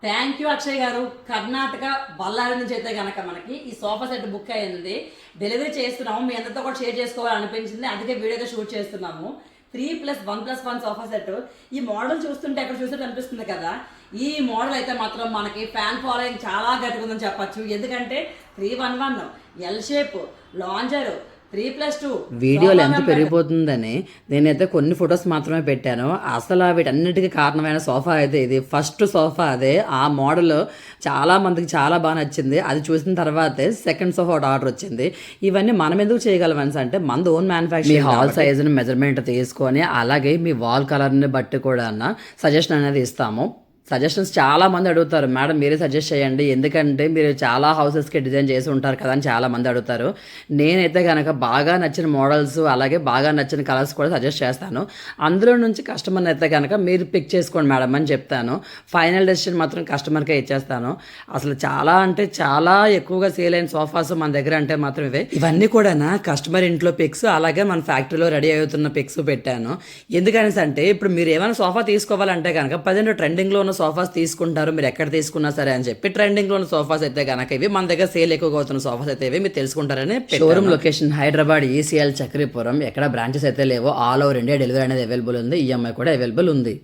Thank you Akshay గారు. కర్ణాటక బళ్ళారి నుంచి అయితే కనుక మనకి ఈ సోఫా సెట్ బుక్ అయింది. డెలివరీ చేస్తున్నాము, మీ అందరితో కూడా షేర్ చేసుకోవాలనిపించింది, అందుకే వీడియోగా షూట్ చేస్తున్నాము. 3+1+1 సోఫా సెట్. ఈ మోడల్ చూస్తుంటే ఎక్కడ చూసినట్టు అనిపిస్తుంది కదా. ఈ మోడల్ అయితే మాత్రం మనకి ఫ్యాన్ ఫాలోయింగ్ చాలా గట్టిగా ఉందని చెప్పచ్చు. ఎందుకంటే 311 ఎల్ షేప్ లాంజర్ 3+2 వీడియోలు ఎంత పెరిగిపోతుందని నేనైతే కొన్ని ఫొటోస్ మాత్రమే పెట్టాను. అసలు వీటన్నిటికీ కారణమైన సోఫా అయితే ఇది ఫస్ట్ సోఫా. అదే ఆ మోడల్ చాలా మందికి చాలా బాగా నచ్చింది. అది చూసిన తర్వాతే సెకండ్ సోఫా ఒకటి ఆర్డర్ వచ్చింది. ఇవన్నీ మనం ఎందుకు చేయగలం అంటే మన ఓన్ మ్యానుఫ్యాక్చరింగ్ హాల్ సైజుని మెజర్మెంట్ తీసుకొని అలాగే మీ వాల్ కలర్ని బట్టి కూడా సజెషన్ అనేది ఇస్తాము. సజెషన్స్ చాలా మంది అడుగుతారు, మేడం మీరే సజెస్ట్ చేయండి, ఎందుకంటే మీరు చాలా హౌసెస్కి డిజైన్ చేసి ఉంటారు కదా అని చాలా మంది అడుగుతారు. నేనైతే కనుక బాగా నచ్చిన మోడల్స్ అలాగే బాగా నచ్చిన కలర్స్ కూడా సజెస్ట్ చేస్తాను. అందులో నుంచి కస్టమర్ని అయితే కనుక మీరు పిక్ చేసుకోండి మేడం అని చెప్తాను. ఫైనల్ డెసిషన్ మాత్రం కస్టమర్కే ఇచ్చేస్తాను. అసలు చాలా అంటే చాలా ఎక్కువగా సేల్ అయిన సోఫాస్ మన దగ్గర అంటే మాత్రం ఇవన్నీ కూడా కస్టమర్ ఇంట్లో పిక్స్ అలాగే మన ఫ్యాక్టరీలో రెడీ అవుతున్న పిక్స్ పెట్టాను. ఎందుకనేసి అంటే ఇప్పుడు మీరు ఏమైనా సోఫా తీసుకోవాలంటే కనుక ప్రజెంట్ ట్రెండింగ్లో ఉన్న సోఫాస్ తీసుకుంటారు, మీరు ఎక్కడ తీసుకున్నా సరే అని చెప్పి. ట్రెండింగ్లో ఉన్న సోఫాస్ అయితే కనుక ఇవి మన దగ్గర సేల్ ఎక్కువగా అవుతున్న సోఫాస్ అయితే ఇవి మీరు తెలుసుకుంటారని. Showroom location Hyderabad ECIL Chakripuram. ఎక్కడ బ్రాంచెస్ అయితే లేవో, ఆల్ ఓవర్ ఇండియా డెలివరీ అనేది అవైలబుల్ ఉంది, ఈఎంఐ కూడా అవైలబుల్ ఉంది.